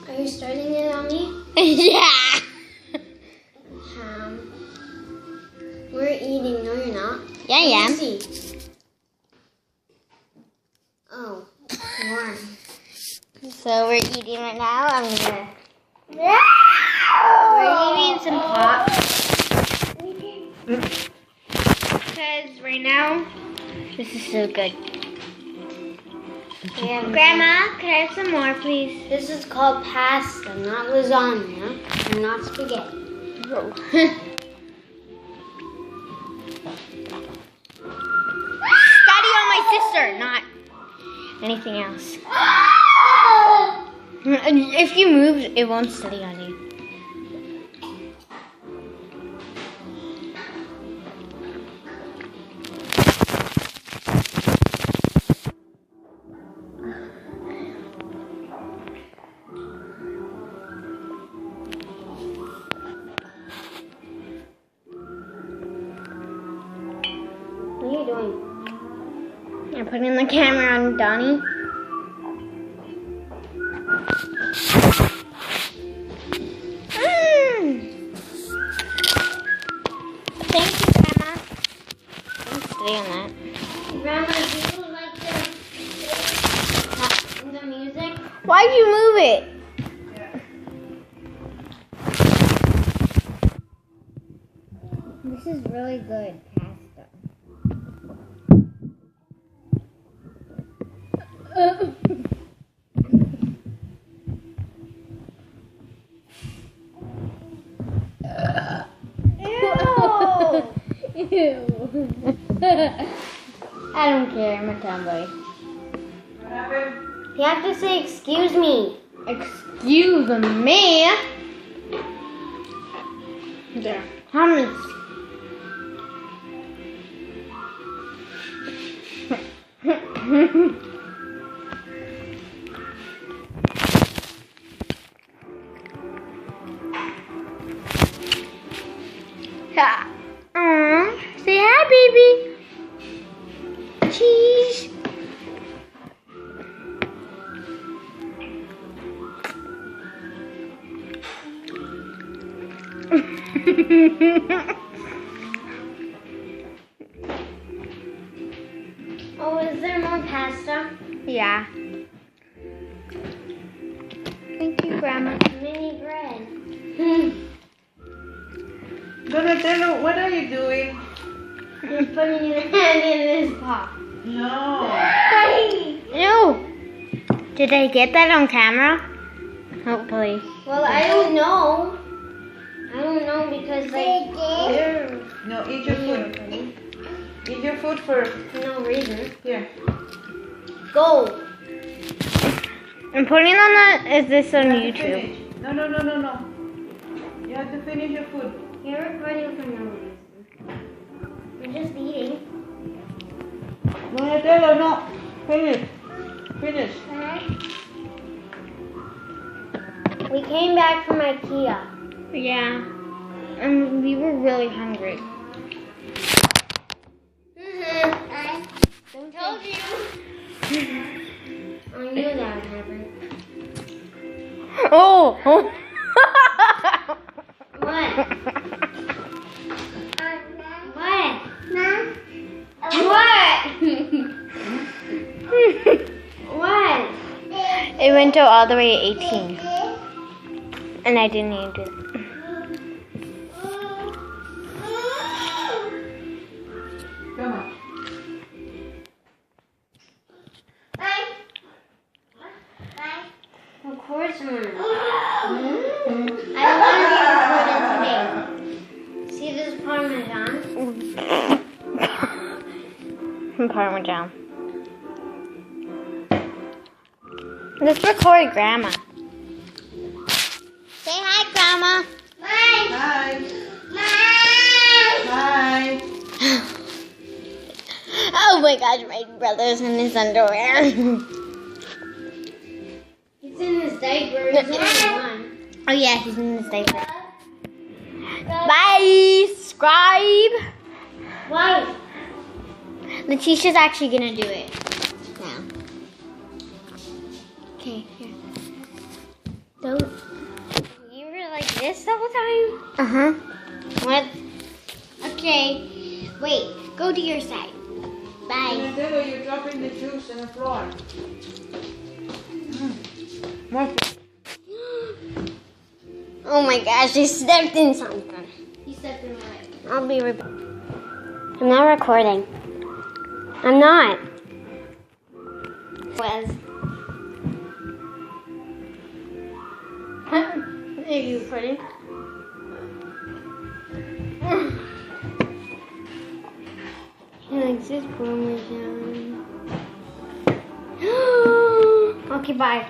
Are you starting it on me? Yeah. We're eating. No, you're not. Yeah, I am. See. Oh, warm. So we're eating right now. We're eating some pop. Because right now, this is so good. Yeah, Grandma, could I have some more, please? This is called pasta, not lasagna, and not spaghetti. Oh. Study on my sister, not anything else. If you move, it won't study on you. What are you doing? I'm putting the camera on Donnie. Thank you, Grandma. Don't stay on that. Grandma, do you like the music? Why'd you move it? This is really good pasta. Ew. I don't care, I'm a tomboy. What happened? You have to say, excuse me. Excuse me. There. Hummus. Say hi, baby. Cheese. Oh, is there more pasta? Yeah. Thank you, Grandma. Mini bread. Donatello, what are you doing? I'm putting your hand in this pot. No. Ew. Did I get that on camera? Hopefully. Well, I don't know. I don't know because like you're No, eat your food. Eat your food first. for no reason. Here. Go. I'm putting on that. Is this on You have to YouTube? finish. No. You have to finish your food. You're recording for no reason. We're just eating. Donatello, no. Finish. Finish. We came back from IKEA. Yeah. And we were really hungry. I told you. I knew that would happen. Oh. What? What? What? What? It went to all the way to 18. And I didn't even do it. Come on. Of course I'm gonna. I want to be recorded today. See this Parmesan? Parmesan. Let's record Grandma. Say hi, Grandma. Hi. Hi. Oh my gosh, my brother's in his underwear. He's in his diaper. He's only one. Oh yeah, he's in his diaper. Bye. Subscribe. Why? Letitia's actually gonna do it now. Okay, here. Don't. You were like this the whole time? Uh-huh. What? Okay. Wait, go to your side. Bye. Nintendo, you're dropping the juice on the floor. More. Oh my gosh, I stepped in something. You stepped in what? I'll be I'm not recording. I'm not. Was. Are you recording? Like this for me. Okay, bye.